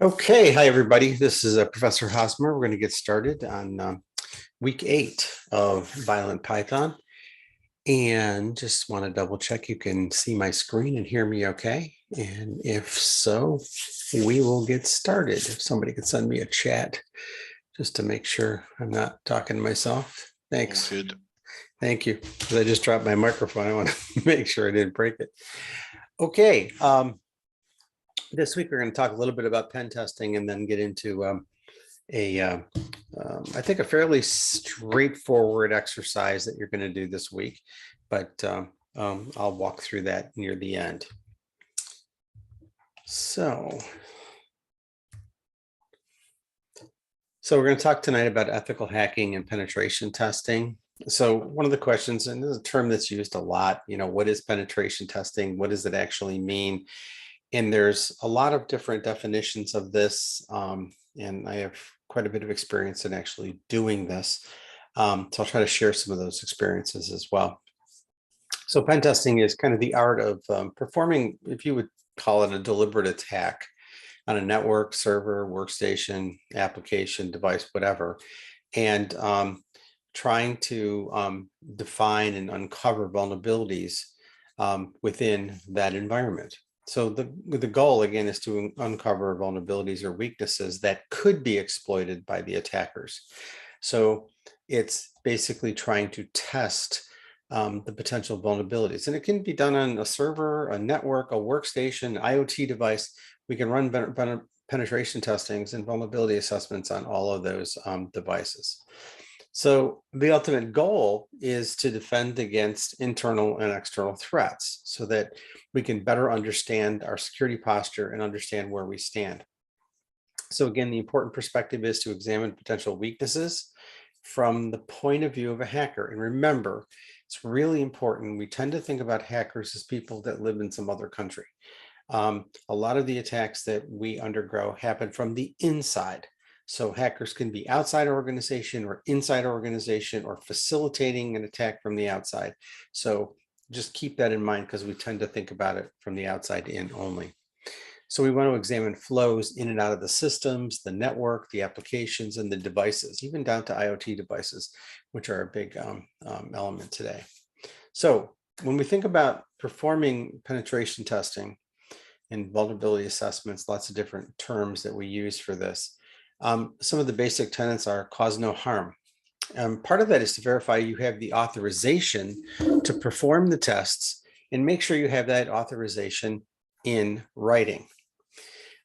Okay, hi everybody. This is Professor Hosmer. We're going to get started on week 8 of Violent Python, and just want to double check you can see my screen and hear me okay. And if so, we will get started. If somebody could send me a chat just to make sure I'm not talking to myself. Thanks. All good. Thank you. Because I just dropped my microphone. I want to make sure I didn't break it. Okay. This week, we're going to talk a little bit about pen testing and then get into I think a fairly straightforward exercise that you're going to do this week, but I'll walk through that near the end. So we're going to talk tonight about ethical hacking and penetration testing. So one of the questions, and this is a term that's used a lot, what is penetration testing? What does it actually mean? And there's a lot of different definitions of this, and I have quite a bit of experience in actually doing this. So I'll try to share some of those experiences as well. So pen testing is kind of the art of performing, if you would call it, a deliberate attack on a network, server, workstation, application, device, whatever, and trying to define and uncover vulnerabilities within that environment. So the goal, again, is to uncover vulnerabilities or weaknesses that could be exploited by the attackers. So it's basically trying to test the potential vulnerabilities. And it can be done on a server, a network, a workstation, IoT device. We can run penetration testings and vulnerability assessments on all of those devices. So the ultimate goal is to defend against internal and external threats so that we can better understand our security posture and understand where we stand. So again, the important perspective is to examine potential weaknesses from the point of view of a hacker. And remember, it's really important. We tend to think about hackers as people that live in some other country. A lot of the attacks that we undergo happen from the inside. So hackers can be outside organization or inside organization or facilitating an attack from the outside. So just keep that in mind because we tend to think about it from the outside in only. So we want to examine flows in and out of the systems, the network, the applications, and the devices, even down to IoT devices, which are a big element today. So when we think about performing penetration testing and vulnerability assessments, lots of different terms that we use for this. Some of the basic tenets are cause no harm. Part of that is to verify you have the authorization to perform the tests and make sure you have that authorization in writing.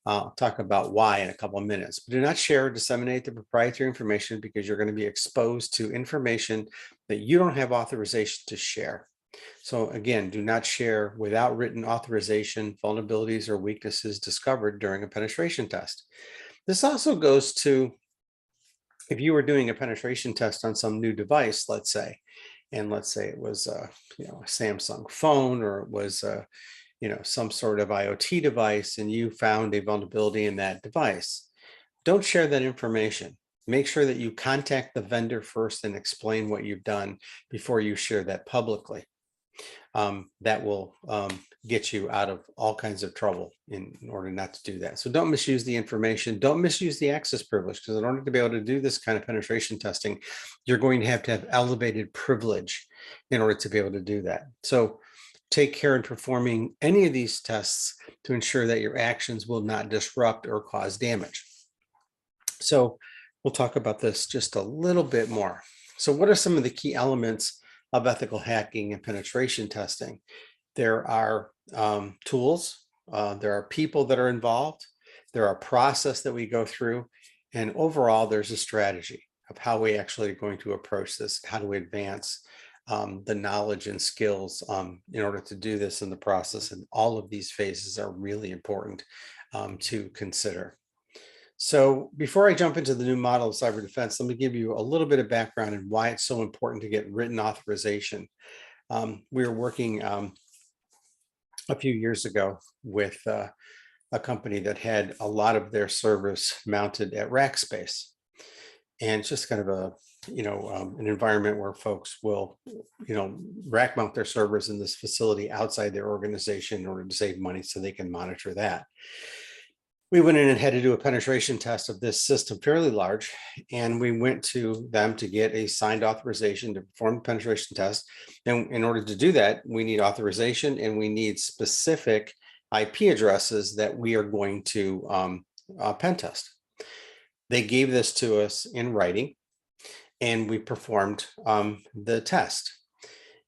I'll talk about why in a couple of minutes, but do not share or disseminate the proprietary information because you're going to be exposed to information that you don't have authorization to share. So again, do not share without written authorization vulnerabilities or weaknesses discovered during a penetration test. This also goes to if you were doing a penetration test on some new device, let's say, and let's say it was a Samsung phone or it was some sort of IoT device, and you found a vulnerability in that device. Don't share that information. Make sure that you contact the vendor first and explain what you've done before you share that publicly. That will get you out of all kinds of trouble in order not to do that. So don't misuse the information. Don't misuse the access privilege, because in order to be able to do this kind of penetration testing, you're going to have elevated privilege in order to be able to do that. So take care in performing any of these tests to ensure that your actions will not disrupt or cause damage. So we'll talk about this just a little bit more. So what are some of the key elements of ethical hacking and penetration testing? There are tools, there are people that are involved, there are process that we go through, and overall there's a strategy of how we actually are going to approach this, how do we advance the knowledge and skills in order to do this in the process. And all of these phases are really important to consider. So before I jump into the new model of cyber defense, let me give you a little bit of background and why it's so important to get written authorization. We were working a few years ago with a company that had a lot of their servers mounted at rack space. And it's just kind of a, an environment where folks will, rack mount their servers in this facility outside their organization in order to save money so they can monitor that. we went in and had to do a penetration test of this system, fairly large, and we went to them to get a signed authorization to perform the penetration test. And in order to do that, we need authorization and we need specific IP addresses that we are going to pen test. They gave this to us in writing, and we performed the test.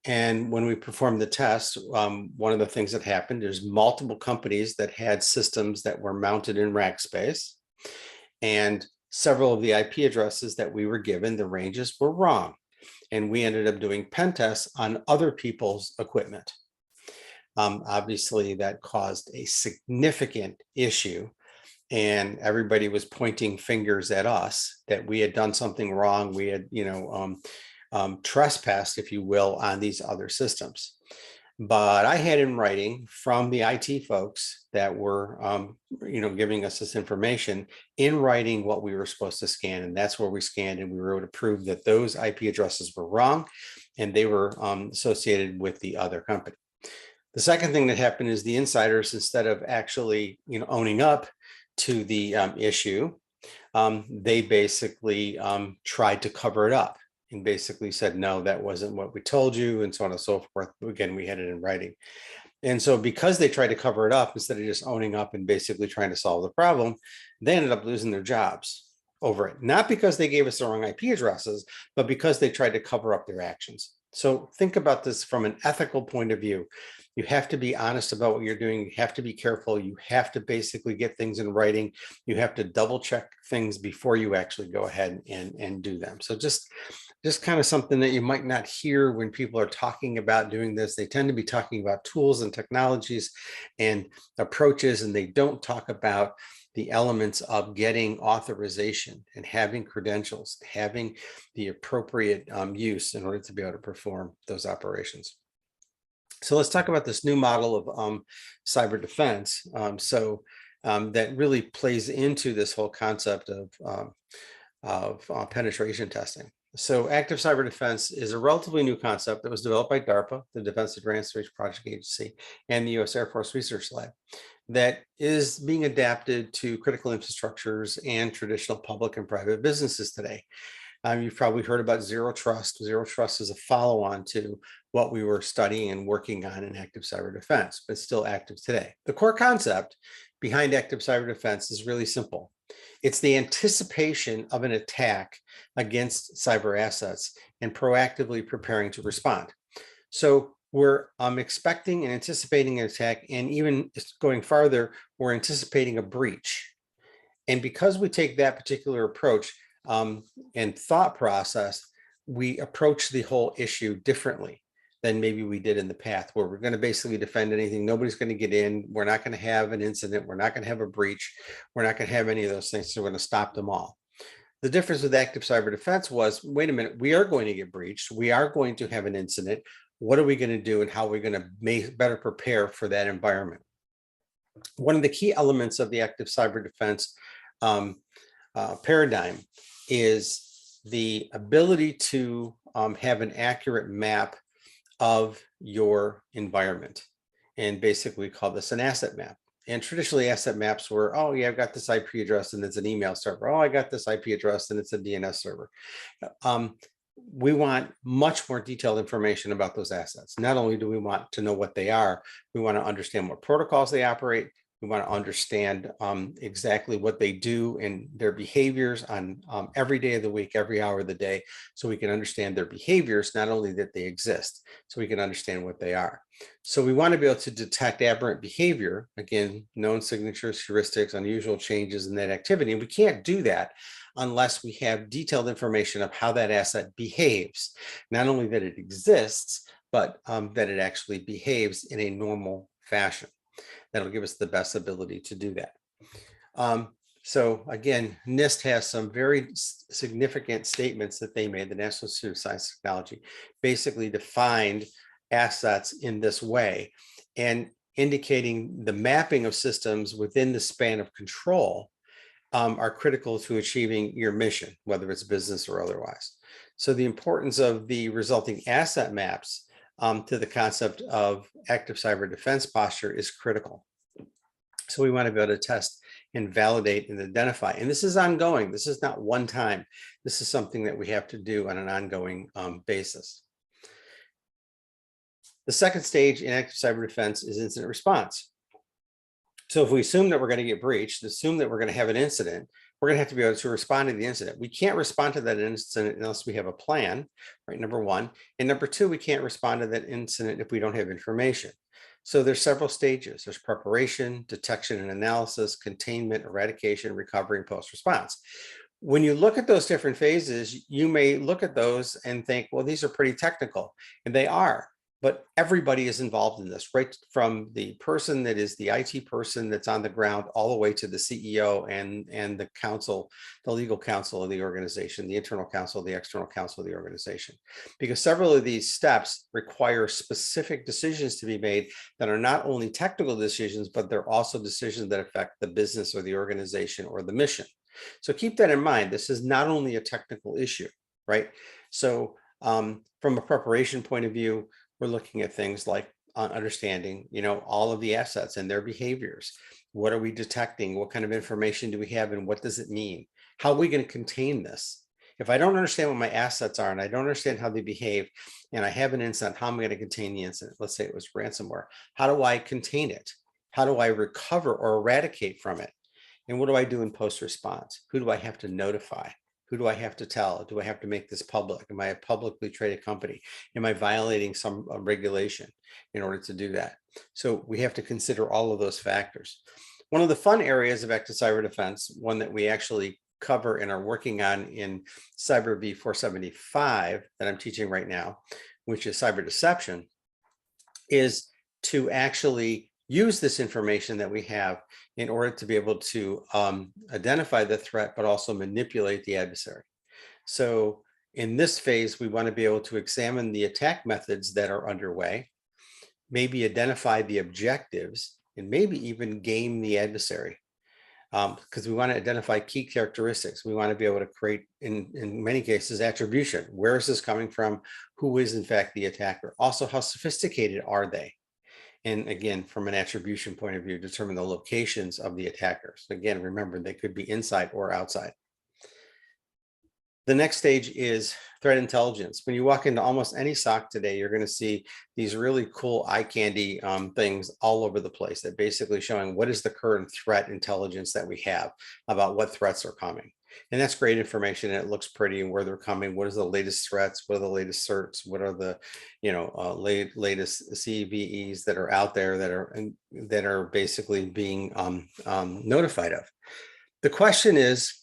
And when we performed the test, one of the things that happened, there's multiple companies that had systems that were mounted in rack space. And several of the IP addresses that we were given, the ranges were wrong. And we ended up doing pen tests on other people's equipment. Obviously, that caused a significant issue. And everybody was pointing fingers at us that we had done something wrong. We had, trespassed, if you will, on these other systems. But I had in writing from the IT folks that were, giving us this information in writing what we were supposed to scan. And that's where we scanned, and we were able to prove that those IP addresses were wrong and they were associated with the other company. The second thing that happened is the insiders, instead of actually, owning up to the issue, they basically tried to cover it up and basically said, no, that wasn't what we told you, and so on and so forth. Again, we had it in writing. And so because they tried to cover it up, instead of just owning up and basically trying to solve the problem, they ended up losing their jobs over it. Not because they gave us the wrong IP addresses, but because they tried to cover up their actions. So think about this from an ethical point of view. You have to be honest about what you're doing. You have to be careful. You have to basically get things in writing. You have to double check things before you actually go ahead and do them. So just kind of something that you might not hear when people are talking about doing this. They tend to be talking about tools and technologies and approaches, and they don't talk about the elements of getting authorization and having credentials, having the appropriate use in order to be able to perform those operations. So let's talk about this new model of cyber defense. That really plays into this whole concept of penetration testing. So active cyber defense is a relatively new concept that was developed by DARPA, the Defense Advanced Research Project Agency, and the U.S. Air Force Research Lab, that is being adapted to critical infrastructures and traditional public and private businesses today. You've probably heard about zero trust. Zero trust is a follow-on to what we were studying and working on in active cyber defense, but still active today. The core concept behind active cyber defense is really simple. It's the anticipation of an attack against cyber assets and proactively preparing to respond. So we're expecting and anticipating an attack, and even going farther, we're anticipating a breach. And because we take that particular approach and thought process, we approach the whole issue differently than maybe we did in the past, where we're going to basically defend anything. Nobody's going to get in. We're not going to have an incident. We're not going to have a breach. We're not going to have any of those things. So we're going to stop them all. The difference with active cyber defense was, wait a minute, we are going to get breached. We are going to have an incident. What are we going to do, and how are we going to better prepare for that environment? One of the key elements of the active cyber defense paradigm is the ability to have an accurate map of your environment. And basically we call this an asset map. And traditionally asset maps were, oh yeah, I've got this IP address and it's an email server. Oh, I got this IP address and it's a DNS server. We want much more detailed information about those assets. Not only do we want to know what they are, we want to understand what protocols they operate. We want to understand exactly what they do and their behaviors on every day of the week, every hour of the day, so we can understand their behaviors, not only that they exist, so we can understand what they are. So we want to be able to detect aberrant behavior, again, known signatures, heuristics, unusual changes in that activity. And we can't do that unless we have detailed information of how that asset behaves, not only that it exists, but that it actually behaves in a normal fashion. That'll give us the best ability to do that. So again, NIST has some very significant statements that they made. The National Institute of Science and Technology basically defined assets in this way, and indicating the mapping of systems within the span of control are critical to achieving your mission, whether it's business or otherwise. So the importance of the resulting asset maps to the concept of active cyber defense posture is critical. So we want to be able to test and validate and identify. And this is ongoing. This is not one time. This is something that we have to do on an ongoing basis. The second stage in active cyber defense is incident response. So if we assume that we're going to get breached, assume that we're going to have an incident, we're going to have to be able to respond to the incident. We can't respond to that incident unless we have a plan, right? Number one. And number two, we can't respond to that incident if we don't have information. So there's several stages. There's preparation, detection and analysis, containment, eradication, recovery, and post-response. When you look at those different phases, you may look at those and think, well, these are pretty technical, and they are. But everybody is involved in this, right from the person that is the IT person that's on the ground all the way to the CEO and the counsel, the legal counsel of the organization, the internal counsel, the external counsel of the organization. Because several of these steps require specific decisions to be made that are not only technical decisions, but they're also decisions that affect the business or the organization or the mission. So keep that in mind. This is not only a technical issue, right? So from a preparation point of view, we're looking at things like understanding, all of the assets and their behaviors. What are we detecting? What kind of information do we have? And what does it mean? How are we going to contain this? If I don't understand what my assets are and I don't understand how they behave, and I have an incident, how am I going to contain the incident? Let's say it was ransomware. How do I contain it? How do I recover or eradicate from it? And what do I do in post-response? Who do I have to notify? Who do I have to tell? Do I have to make this public? Am I a publicly traded company? Am I violating some regulation in order to do that? So we have to consider all of those factors. One of the fun areas of active cyber defense, one that we actually cover and are working on in CYBV 475 that I'm teaching right now, which is cyber deception, is to actually use this information that we have in order to be able to identify the threat, but also manipulate the adversary. So in this phase, we want to be able to examine the attack methods that are underway, maybe identify the objectives, and maybe even game the adversary. Because we want to identify key characteristics. We want to be able to create, in many cases, attribution. Where is this coming from? Who is in fact the attacker? Also, how sophisticated are they? And again, from an attribution point of view, determine the locations of the attackers. Again, remember, they could be inside or outside. The next stage is threat intelligence. When you walk into almost any SOC today, you're going to see these really cool eye candy things all over the place that basically showing what is the current threat intelligence that we have about what threats are coming. And that's great information. And it looks pretty and where they're coming. What is the latest threats? What are the latest certs? What are the, latest CVEs that are out there that are basically being notified of? The question is,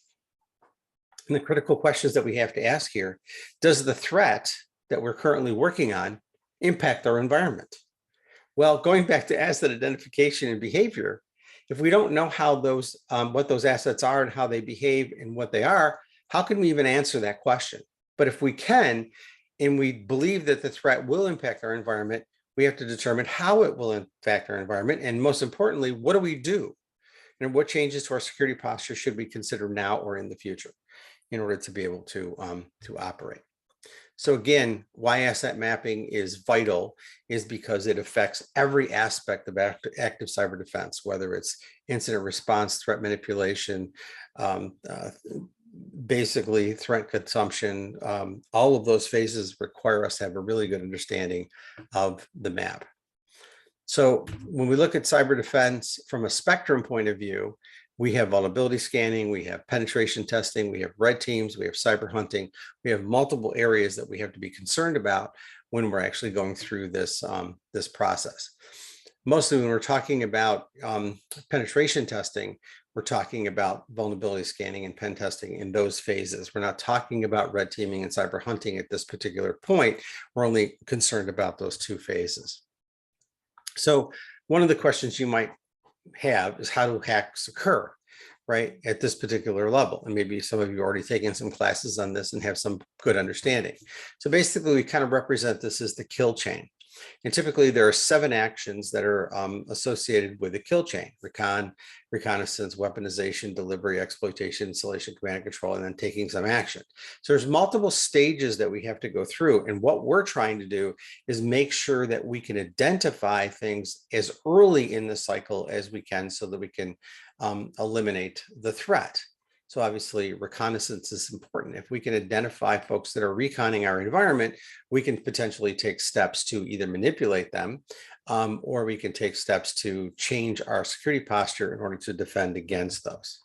and the critical questions that we have to ask here, does the threat that we're currently working on impact our environment? Well, going back to asset identification and behavior, if we don't know how those, what those assets are and how they behave and what they are, how can we even answer that question? But if we can, and we believe that the threat will impact our environment, we have to determine how it will impact our environment. And most importantly, what do we do? And what changes to our security posture should we consider now or in the future in order to be able to operate? So again, why asset mapping is vital is because it affects every aspect of active cyber defense, whether it's incident response, threat manipulation, basically threat consumption. All of those phases require us to have a really good understanding of the map. So when we look at cyber defense from a spectrum point of view, we have vulnerability scanning, we have penetration testing, we have red teams, we have cyber hunting, we have multiple areas that we have to be concerned about when we're actually going through this, this process. Mostly when we're talking about penetration testing, we're talking about vulnerability scanning and pen testing in those phases. We're not talking about red teaming and cyber hunting at this particular point. We're only concerned about those two phases. So one of the questions you might have is, how do hacks occur, right, at this particular level? And maybe some of you already taken some classes on this and have some good understanding. So basically, we kind of represent this as the kill chain. And typically there are 7 actions that are associated with a kill chain: reconnaissance, weaponization, delivery, exploitation, installation, command and control, and then taking some action. So there's multiple stages that we have to go through. And what we're trying to do is make sure that we can identify things as early in the cycle as we can so that we can eliminate the threat. So obviously reconnaissance is important. If we can identify folks that are reconning our environment, we can potentially take steps to either manipulate them or we can take steps to change our security posture in order to defend against those.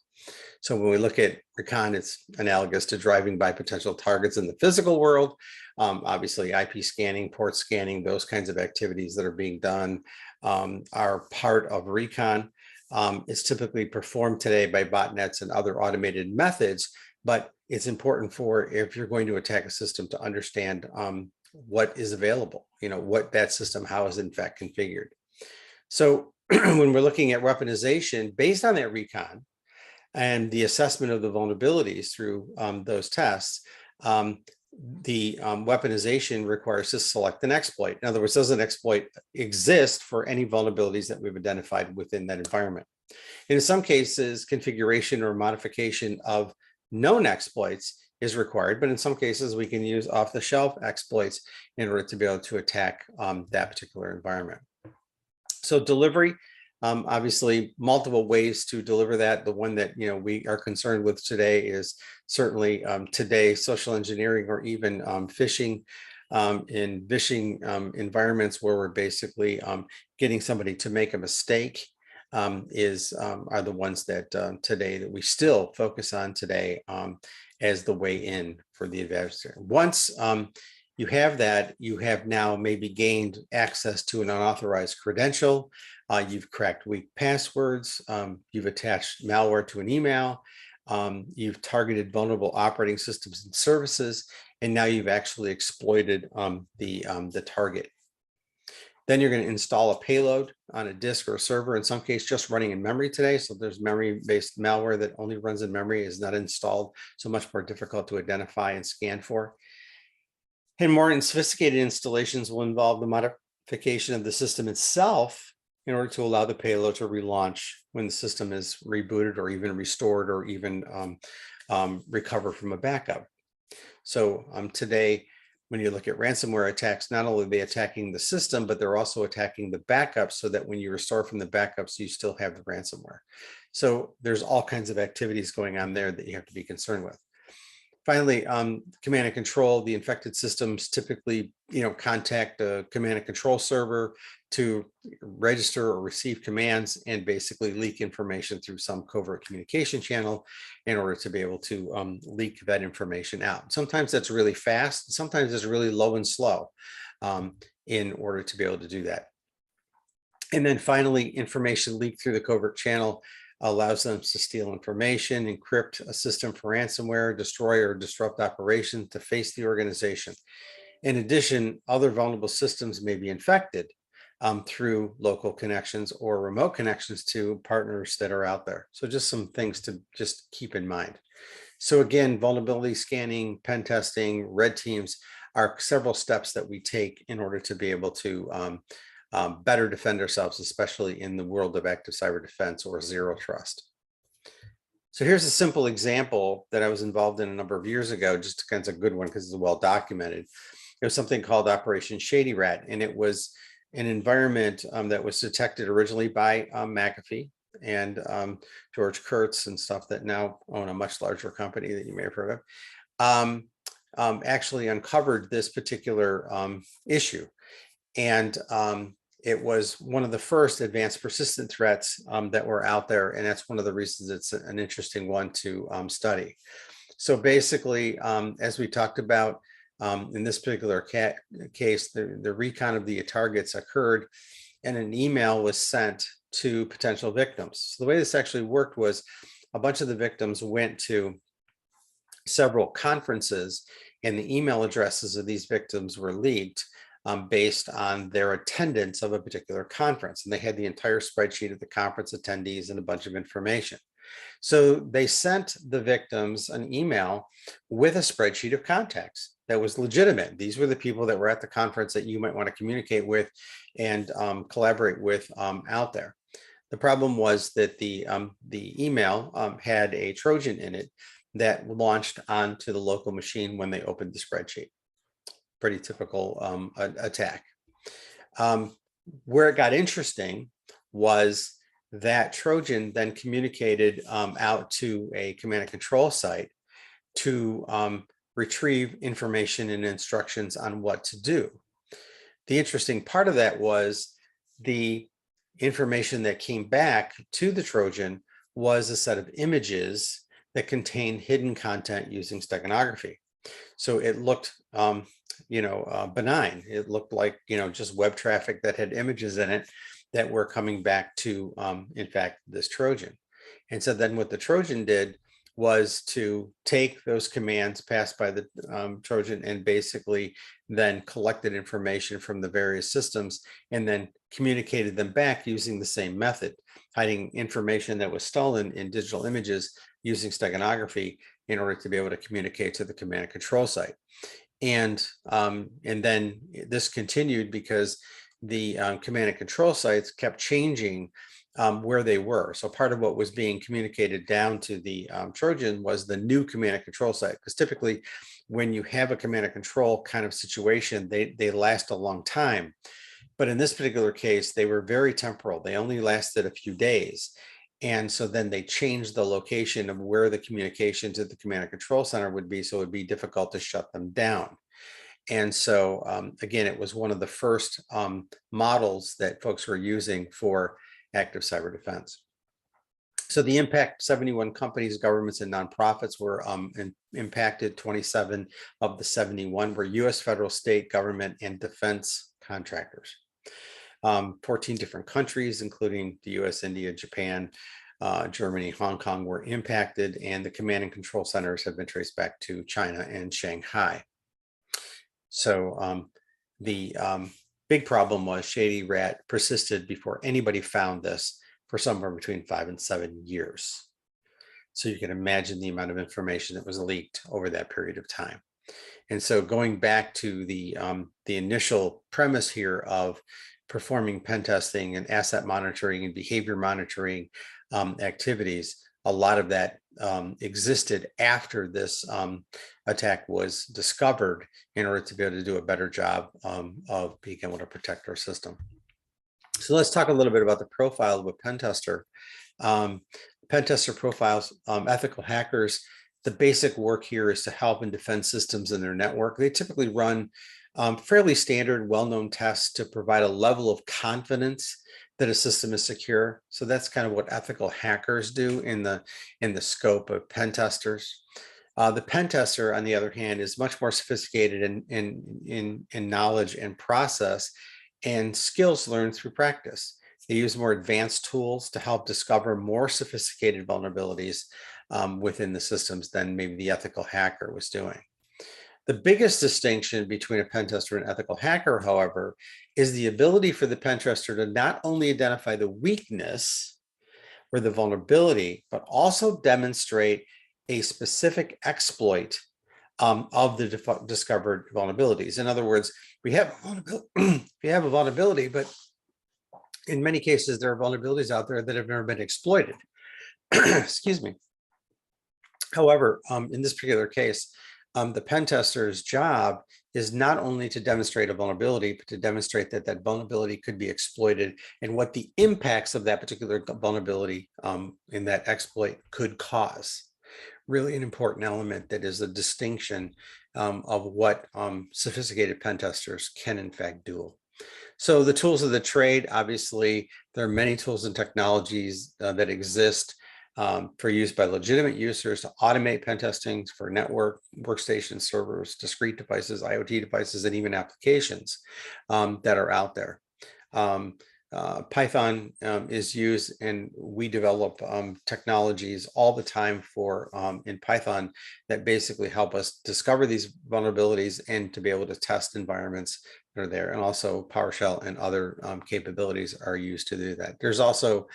So when we look at recon, it's analogous to driving by potential targets in the physical world. Obviously IP scanning, port scanning, those kinds of activities that are being done are part of recon. It's typically performed today by botnets and other automated methods, but it's important for, if you're going to attack a system, to understand what is available, what that system, how is in fact configured. So when we're looking at weaponization, based on that recon and the assessment of the vulnerabilities through those tests, the weaponization requires us to select an exploit. In other words, does an exploit exist for any vulnerabilities that we've identified within that environment? And in some cases, configuration or modification of known exploits is required, but in some cases, we can use off-the-shelf exploits in order to be able to attack that particular environment. So delivery, obviously multiple ways to deliver that. The one that we are concerned with today is certainly today social engineering, or even phishing in phishing environments where we're basically getting somebody to make a mistake are the ones that today that we still focus on today as the way in for the adversary. Once you have that, you have now maybe gained access to an unauthorized credential. You've cracked weak passwords. You've attached malware to an email. You've targeted vulnerable operating systems and services, and now you've actually exploited the target. Then you're going to install a payload on a disk or a server, in some case just running in memory today. So there's memory-based malware that only runs in memory, is not installed, so much more difficult to identify and scan for. And more sophisticated installations will involve the modification of the system itself in order to allow the payload to relaunch when the system is rebooted, or even restored, or even recover from a backup. So today, when you look at ransomware attacks, not only are they attacking the system, but they're also attacking the backups, so that when you restore from the backups, you still have the ransomware. So there's all kinds of activities going on there that you have to be concerned with. Finally, command and control. The infected systems typically, contact a command and control server to register or receive commands and basically leak information through some covert communication channel in order to be able to leak that information out. Sometimes that's really fast. Sometimes it's really low and slow in order to be able to do that. And then finally, information leaked through the covert channel allows them to steal information, encrypt a system for ransomware, destroy or disrupt operations, to face the organization. In addition, other vulnerable systems may be infected through local connections or remote connections to partners that are out there. So just some things to just keep in mind. So again, vulnerability scanning, pen testing, red teams are several steps that we take in order to be able to better defend ourselves, especially in the world of active cyber defense or zero trust. So here's a simple example that I was involved in a number of years ago, just kind of a good one because it's well documented. It was something called Operation Shady Rat, and it was an environment that was detected originally by McAfee and George Kurtz and stuff that now own a much larger company that you may have heard of, actually uncovered this particular issue. And it was one of the first advanced persistent threats that were out there. And that's one of the reasons it's an interesting one to study. So basically, as we talked about in this particular case, the recon of the targets occurred and an email was sent to potential victims. So the way this actually worked was a bunch of the victims went to several conferences, and the email addresses of these victims were leaked based on their attendance of a particular conference. And they had the entire spreadsheet of the conference attendees and a bunch of information. So they sent the victims an email with a spreadsheet of contacts that was legitimate. These were the people that were at the conference that you might want to communicate with and collaborate with out there. The problem was that the email had a Trojan in it that launched onto the local machine when they opened the spreadsheet. Pretty typical attack. Where it got interesting was that Trojan then communicated out to a command and control site to retrieve information and instructions on what to do. The interesting part of that was the information that came back to the Trojan was a set of images that contained hidden content using steganography. So it looked, benign. It looked like, just web traffic that had images in it that were coming back to, in fact, this Trojan. And so then what the Trojan did was to take those commands passed by the Trojan and basically then collected information from the various systems and then communicated them back using the same method, hiding information that was stolen in digital images using steganography in order to be able to communicate to the command and control site. And then this continued because the command and control sites kept changing where they were. So part of what was being communicated down to the Trojan was the new command and control site, because typically when you have a command and control kind of situation, they last a long time. But in this particular case, they were very temporal. They only lasted a few days. And so then they changed the location of where the communication to the command and control center would be. So it would be difficult to shut them down. And so, again, it was one of the first models that folks were using for active cyber defense. So the impact, 71 companies, governments, and nonprofits were impacted. 27 of the 71 were US federal, state, government, and defense contractors. 14 different countries, including the US, India, Japan, Germany, Hong Kong, were impacted, and the command and control centers have been traced back to China and Shanghai. So the big problem was Shady Rat persisted before anybody found this for somewhere between 5 and 7 years. So you can imagine the amount of information that was leaked over that period of time. And so going back to the initial premise here of performing pen testing and asset monitoring and behavior monitoring activities, a lot of that existed after this attack was discovered in order to be able to do a better job of being able to protect our system. So let's talk a little bit about the profile of a pen tester. Pen tester profiles, ethical hackers. The basic work here is to help and defend systems in their network. They typically run fairly standard, well-known tests to provide a level of confidence that a system is secure. So that's kind of what ethical hackers do in the scope of pen testers. The pen tester, on the other hand, is much more sophisticated in knowledge and process and skills learned through practice. They use more advanced tools to help discover more sophisticated vulnerabilities within the systems than maybe the ethical hacker was doing. The biggest distinction between a pen tester and ethical hacker, however, is the ability for the pen tester to not only identify the weakness or the vulnerability, but also demonstrate a specific exploit of the discovered vulnerabilities. In other words, we have a vulnerability, but in many cases, there are vulnerabilities out there that have never been exploited. Excuse me. However, in this particular case, the pen tester's job is not only to demonstrate a vulnerability, but to demonstrate that that vulnerability could be exploited and what the impacts of that particular vulnerability in that exploit could cause. Really an important element that is a distinction of what sophisticated pen testers can in fact do. So the tools of the trade, obviously, there are many tools and technologies that exist for use by legitimate users to automate pen testing for network, workstation servers, discrete devices, IoT devices, and even applications that are out there. Python is used, and we develop technologies all the time for in Python that basically help us discover these vulnerabilities and to be able to test environments that are there. And also PowerShell and other capabilities are used to do that. There's also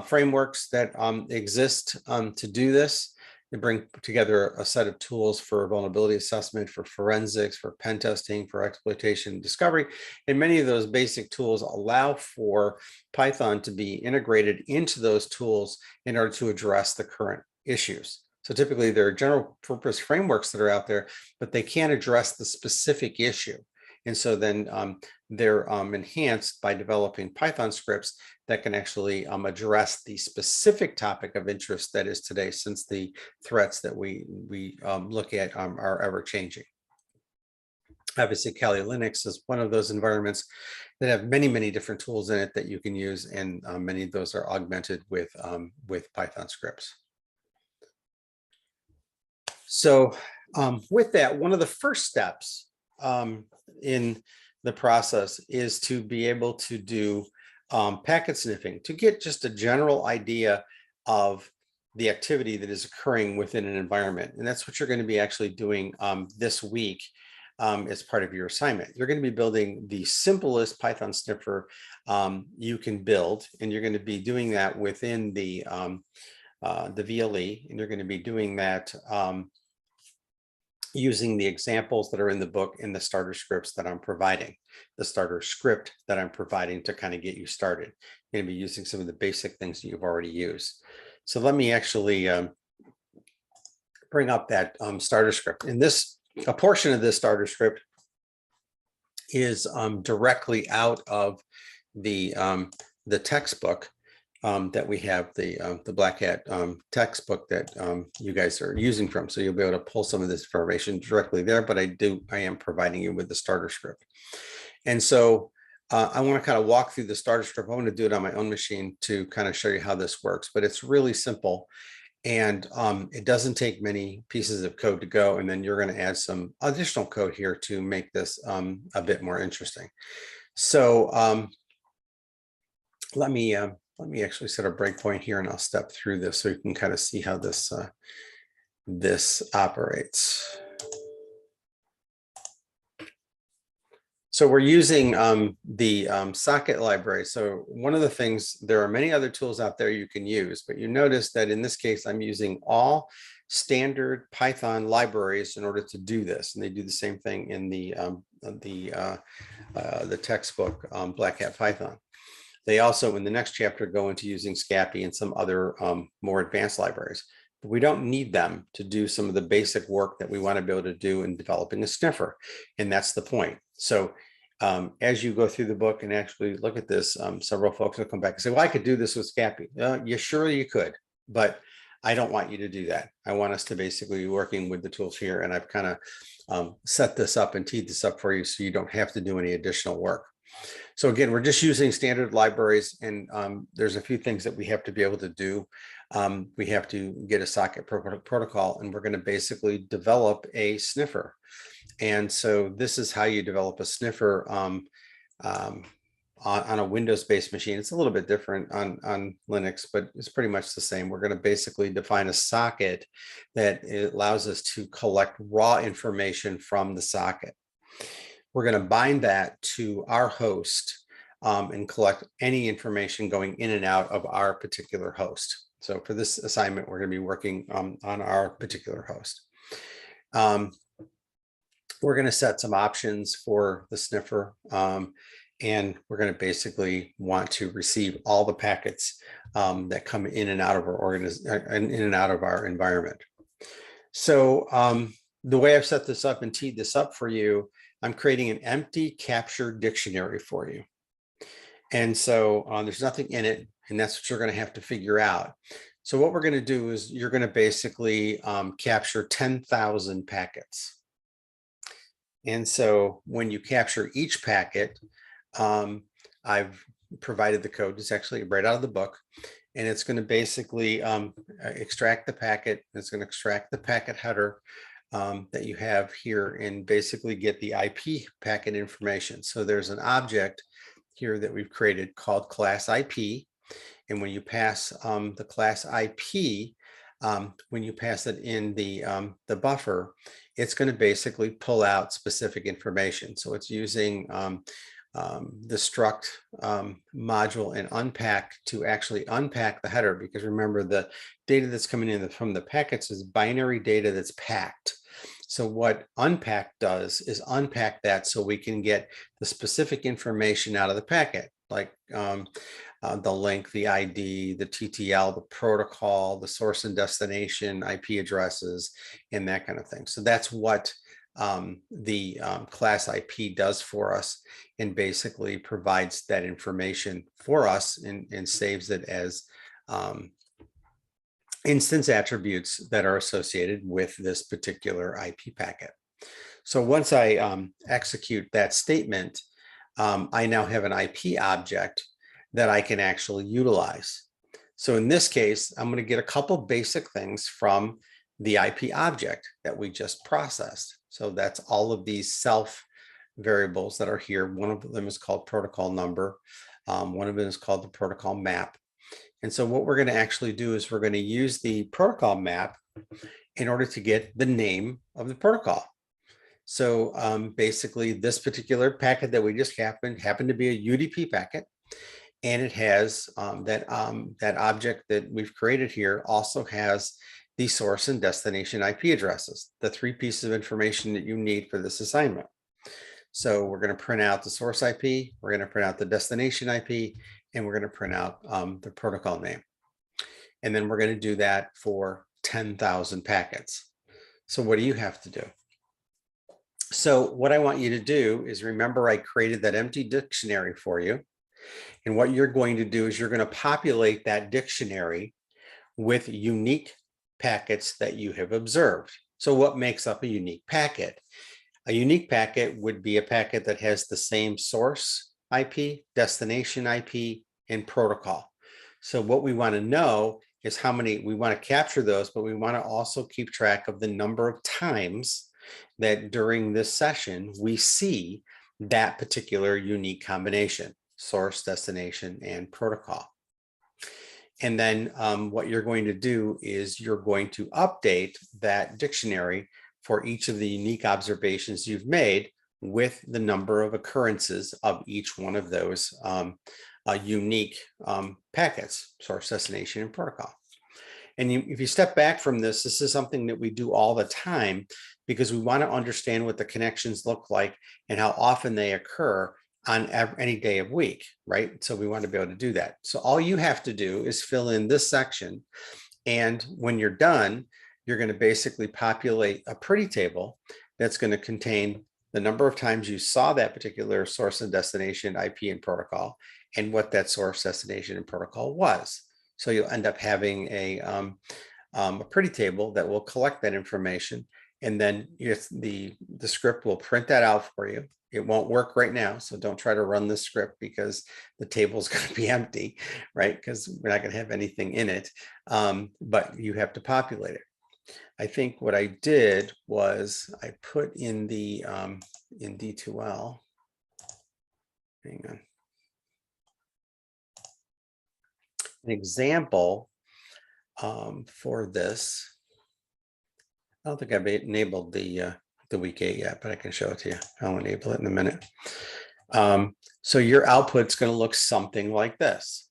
frameworks that exist to do this. They bring together a set of tools for vulnerability assessment, for forensics, for pen testing, for exploitation and discovery. And many of those basic tools allow for Python to be integrated into those tools in order to address the current issues. So typically there are general purpose frameworks that are out there, but they can't address the specific issue. And so then they're enhanced by developing Python scripts that can actually address the specific topic of interest that is today, since the threats that we look at are ever changing. Obviously, Kali Linux is one of those environments that have many, many different tools in it that you can use, and many of those are augmented with Python scripts. So with that, one of the first steps in the process is to be able to do packet sniffing to get just a general idea of the activity that is occurring within an environment. And that's what you're going to be actually doing this week as part of your assignment. You're going to be building the simplest Python sniffer you can build, and you're going to be doing that within the VLE, and you're going to be doing that using the examples that are in the book and the starter scripts that I'm providing, the starter script that I'm providing to kind of get you started. You're going to be using some of the basic things that you've already used. So let me actually bring up that starter script. And a portion of this starter script is directly out of the textbook that we have, the Black Hat textbook that you guys are using from. So you'll be able to pull some of this information directly there, but I am providing you with the starter script. And so I want to kind of walk through the starter script. I want to do it on my own machine to kind of show you how this works, but it's really simple. And it doesn't take many pieces of code to go. And then you're going to add some additional code here to make this a bit more interesting. So let me actually set a breakpoint here, and I'll step through this so you can kind of see how this this operates. So we're using the socket library. So one of the things, there are many other tools out there you can use, but you notice that in this case, I'm using all standard Python libraries in order to do this. And they do the same thing in the textbook, Black Hat Python. They also, in the next chapter, go into using Scapy and some other more advanced libraries. But we don't need them to do some of the basic work that we want to be able to do in developing a sniffer. And that's the point. So as you go through the book and actually look at this, several folks will come back and say, well, I could do this with Scapy. Yeah, sure you could, but I don't want you to do that. I want us to basically be working with the tools here. And I've kind of set this up and teed this up for you so you don't have to do any additional work. So again, we're just using standard libraries, and there's a few things that we have to be able to do. We have to get a socket protocol, and we're going to basically develop a sniffer. And so this is how you develop a sniffer on a Windows-based machine. It's a little bit different on Linux, but it's pretty much the same. We're going to basically define a socket that allows us to collect raw information from the socket. We're going to bind that to our host and collect any information going in and out of our particular host. So for this assignment, we're going to be working on our particular host. We're going to set some options for the sniffer, and we're going to basically want to receive all the packets that come in and out of our in and out of our environment. So the way I've set this up and teed this up for you, I'm creating an empty capture dictionary for you. And so there's nothing in it, and that's what you're going to have to figure out. So what we're going to do is you're going to basically capture 10,000 packets. And so when you capture each packet, I've provided the code. It's actually right out of the book, and it's going to basically extract the packet. It's going to extract the packet header that you have here and basically get the IP packet information. So there's an object here that we've created called class IP. And when you pass the class IP, when you pass it in the buffer, it's going to basically pull out specific information. So it's using the struct module and unpack to actually unpack the header, because remember, the data that's coming in from the packets is binary data that's packed. So what unpack does is unpack that so we can get the specific information out of the packet, like the link, the ID, the TTL, the protocol, the source and destination, IP addresses, and that kind of thing. So that's what the class IP does for us, and basically provides that information for us and saves it as instance attributes that are associated with this particular IP packet. So once I execute that statement, I now have an IP object that I can actually utilize. So in this case, I'm going to get a couple basic things from the IP object that we just processed. So that's all of these self variables that are here. One of them is called protocol number. One of them is called the protocol map. And so what we're going to actually do is we're going to use the protocol map in order to get the name of the protocol. So basically this particular packet that we just happened to be a UDP packet. And it has that object that we've created here also has the source and destination IP addresses, the three pieces of information that you need for this assignment. So we're going to print out the source IP, we're going to print out the destination IP, and we're going to print out the protocol name. And then we're going to do that for 10,000 packets. So what do you have to do? So what I want you to do is, remember, I created that empty dictionary for you. And what you're going to do is you're going to populate that dictionary with unique packets that you have observed. So what makes up a unique packet? A unique packet would be a packet that has the same source IP, destination IP, and protocol. So what we want to know is how many, we want to capture those, but we want to also keep track of the number of times that during this session we see that particular unique combination: source, destination, and protocol. And then what you're going to do is you're going to update that dictionary for each of the unique observations you've made with the number of occurrences of each one of those unique packets: source, destination, and protocol. And if you step back from this, this is something that we do all the time, because we want to understand what the connections look like and how often they occur on any day of week, right? So we want to be able to do that. So all you have to do is fill in this section. And when you're done, you're going to basically populate a pretty table that's going to contain the number of times you saw that particular source and destination IP and protocol, and what that source, destination, and protocol was. So you'll end up having a pretty table that will collect that information. And then the script will print that out for you. It won't work right now, so don't try to run this script because the table is going to be empty, right? Because we're not going to have anything in it, but you have to populate it. I think what I did was I put in the in D2L, hang on, an example for this. I don't think I've enabled the week 8 yet, but I can show it to you. I'll enable it in a minute. So your output's going to look something like this.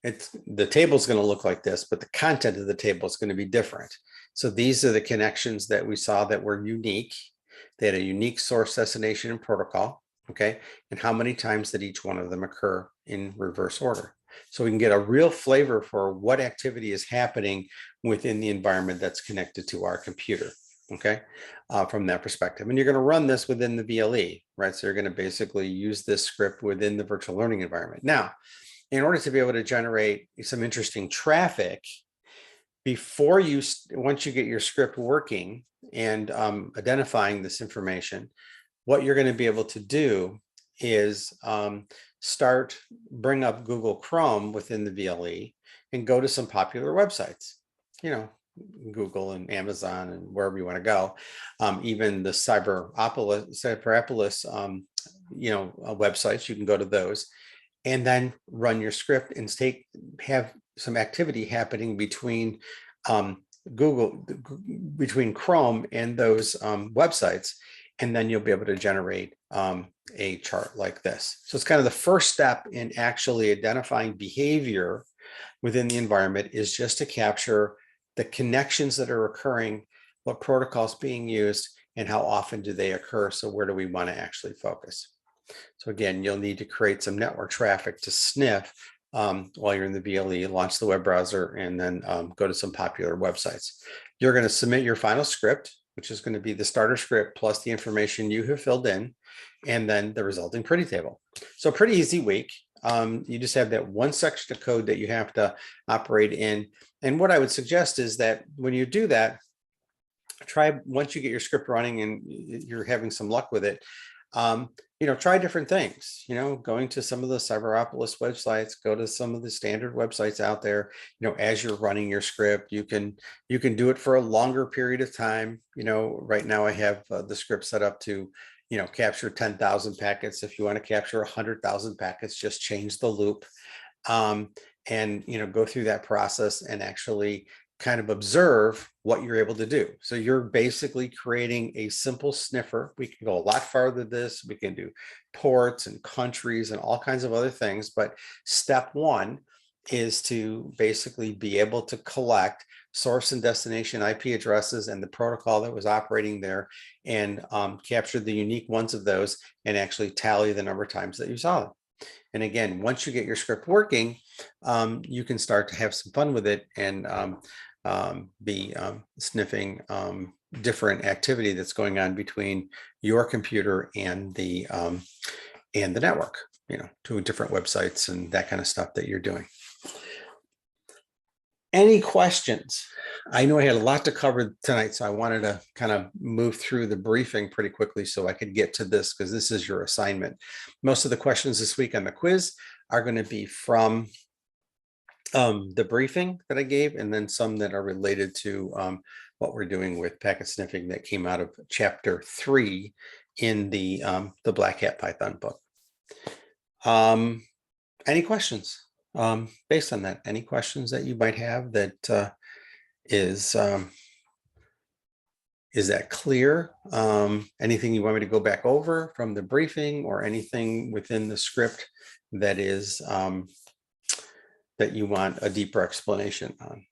The table is going to look like this, but the content of the table is going to be different. So these are the connections that we saw that were unique. They had a unique source, destination, and protocol. Okay, and how many times did each one of them occur in reverse order? So we can get a real flavor for what activity is happening within the environment that's connected to our computer. Okay, from that perspective. And you're going to run this within the VLE, right? So you're going to basically use this script within the virtual learning environment. Now, in order to be able to generate some interesting traffic, once you get your script working and identifying this information, what you're going to be able to do is bring up Google Chrome within the VLE and go to some popular websites, Google and Amazon and wherever you want to go, even the Cyberopolis, websites, you can go to those and then run your script and have some activity happening between between Chrome and those websites, and then you'll be able to generate a chart like this. So it's kind of the first step in actually identifying behavior within the environment, is just to capture the connections that are occurring, what protocols being used, and how often do they occur. So where do we want to actually focus? So again, you'll need to create some network traffic to sniff while you're in the BLE, launch the web browser, and then go to some popular websites. You're going to submit your final script, which is going to be the starter script plus the information you have filled in, and then the resulting pretty table. So pretty easy week. You just have that one section of code that you have to operate in. And what I would suggest is that when you do that, once you get your script running and you're having some luck with it, try different things, going to some of the Cyberopolis websites, go to some of the standard websites out there, as you're running your script, you can do it for a longer period of time. Right now I have the script set up to, capture 10,000 packets. If you want to capture 100,000 packets, just change the loop, and, go through that process and actually kind of observe what you're able to do. So you're basically creating a simple sniffer. We can go a lot farther than this. We can do ports and countries and all kinds of other things. But step one is to basically be able to collect source and destination IP addresses and the protocol that was operating there, and capture the unique ones of those and actually tally the number of times that you saw them. And again, once you get your script working, you can start to have some fun with it and be sniffing different activity that's going on between your computer and the network, to different websites and that kind of stuff that you're doing. Any questions? I know I had a lot to cover tonight, so I wanted to kind of move through the briefing pretty quickly so I could get to this, because this is your assignment. Most of the questions this week on the quiz are going to be from the briefing that I gave, and then some that are related to what we're doing with packet sniffing that came out of chapter 3 in the Black Hat Python book. Any questions based on that? Any questions that you might have that is that clear? Anything you want me to go back over from the briefing, or anything within the script that is that you want a deeper explanation on?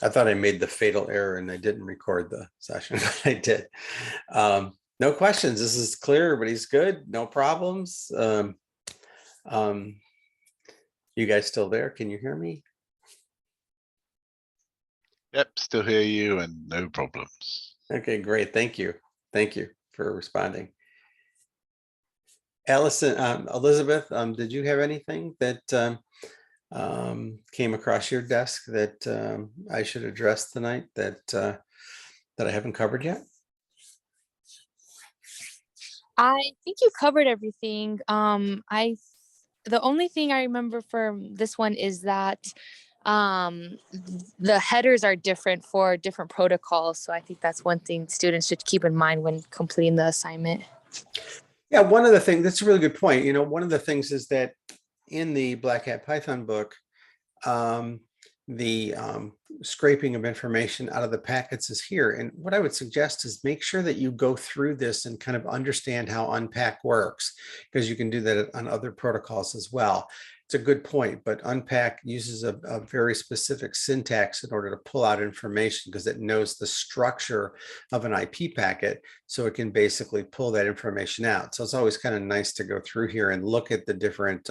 I thought I made the fatal error and I didn't record the session, but I did. No questions. This is clear. Everybody's good. No problems. You guys still there? Can you hear me? Yep, still hear you and no problems. Okay, great. Thank you. Thank you for responding. Allison, Elizabeth, did you have anything that came across your desk that I should address tonight that I haven't covered yet? I think you covered everything. The only thing I remember from this one is that the headers are different for different protocols. So I think that's one thing students should keep in mind when completing the assignment. Yeah, one of the things, that's a really good point. One of the things is that in the Black Hat Python book, the scraping of information out of the packets is here. And what I would suggest is make sure that you go through this and kind of understand how unpack works, because you can do that on other protocols as well. It's a good point, but unpack uses a very specific syntax in order to pull out information, because it knows the structure of an IP packet, so it can basically pull that information out. So it's always kind of nice to go through here and look at the different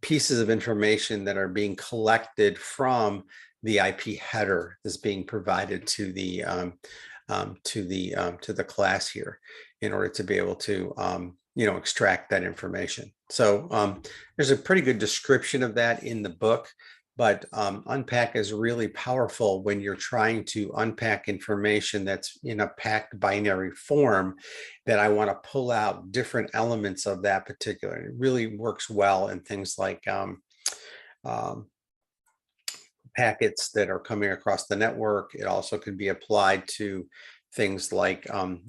pieces of information that are being collected from the IP header that's being provided to the class here, in order to be able to extract that information. So there's a pretty good description of that in the book, but unpack is really powerful when you're trying to unpack information that's in a packed binary form, that I want to pull out different elements of that particular. It really works well in things like packets that are coming across the network. It also can be applied to things like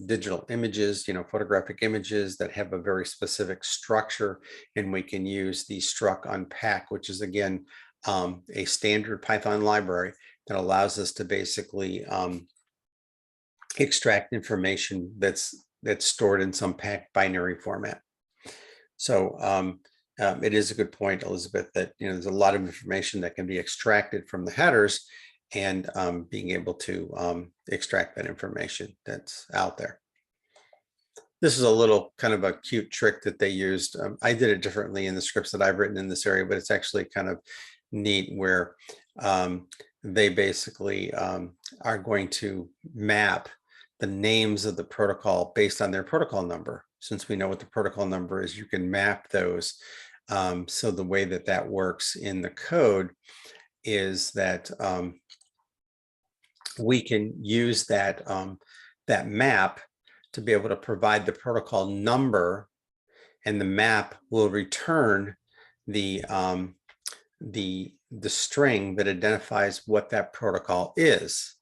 digital images, photographic images that have a very specific structure, and we can use the struct unpack, which is again a standard Python library that allows us to basically extract information that's stored in some packed binary format. So it is a good point, Elizabeth, that there's a lot of information that can be extracted from the headers, and being able to extract that information that's out there. This is a little kind of a cute trick that they used. I did it differently in the scripts that I've written in this area, but it's actually kind of neat where they basically are going to map the names of the protocol based on their protocol number. Since we know what the protocol number is, you can map those. So the way that that works in the code is that we can use that that map to be able to provide the protocol number, and the map will return the string that identifies what that protocol is.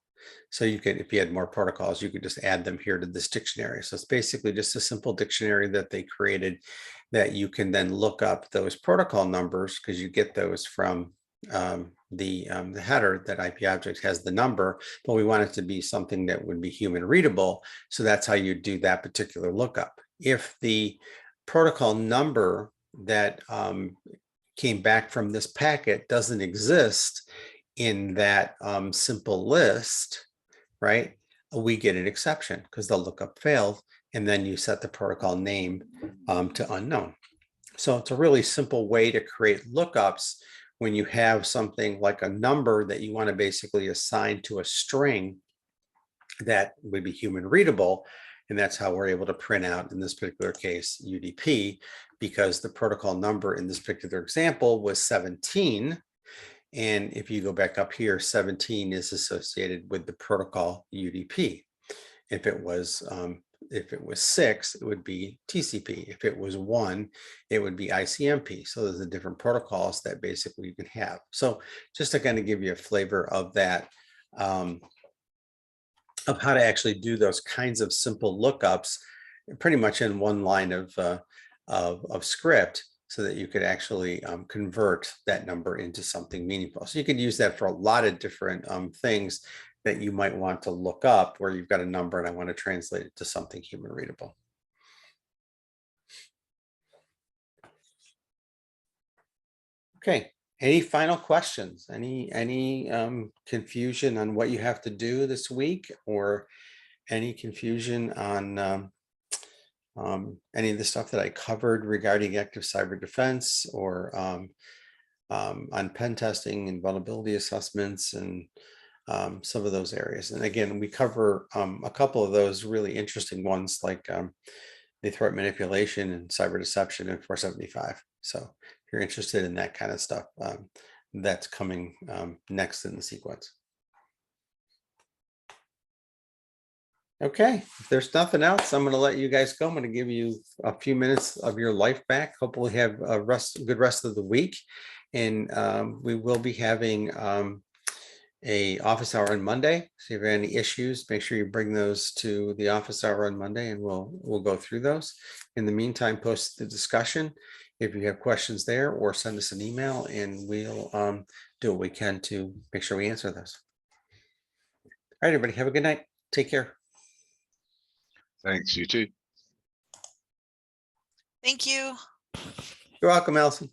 So you could, if you had more protocols, you could just add them here to this dictionary. So it's basically just a simple dictionary that they created that you can then look up those protocol numbers, because you get those from the header. That IP object has the number, but we want it to be something that would be human readable. So that's how you do that particular lookup. If the protocol number that came back from this packet doesn't exist in that simple list, right, we get an exception because the lookup failed, and then you set the protocol name to unknown. So it's a really simple way to create lookups when you have something like a number that you want to basically assign to a string that would be human readable. And that's how we're able to print out, in this particular case, UDP, because the protocol number in this particular example was 17. And if you go back up here, 17 is associated with the protocol UDP. If it was 6, it would be TCP. If it was 1, it would be ICMP. So there's the different protocols that basically you can have. So just to kind of give you a flavor of that, of how to actually do those kinds of simple lookups, pretty much in one line of script, so that you could actually convert that number into something meaningful. So you could use that for a lot of different things that you might want to look up, where you've got a number and I want to translate it to something human readable. Okay, any final questions? Any confusion on what you have to do this week, or any confusion on any of the stuff that I covered regarding active cyber defense, or on pen testing and vulnerability assessments, and some of those areas? And again, we cover a couple of those really interesting ones, like the threat manipulation and cyber deception in 475. So if you're interested in that kind of stuff, that's coming next in the sequence. Okay, if there's nothing else, I'm going to let you guys go. I'm going to give you a few minutes of your life back. Hopefully have a good rest of the week. And we will be having a office hour on Monday. So if you have any issues, make sure you bring those to the office hour on Monday, and we'll go through those. In the meantime, post the discussion if you have questions there, or send us an email, and we'll do what we can to make sure we answer those. All right, everybody, have a good night. Take care. Thanks, you too. Thank you. You're welcome, Allison.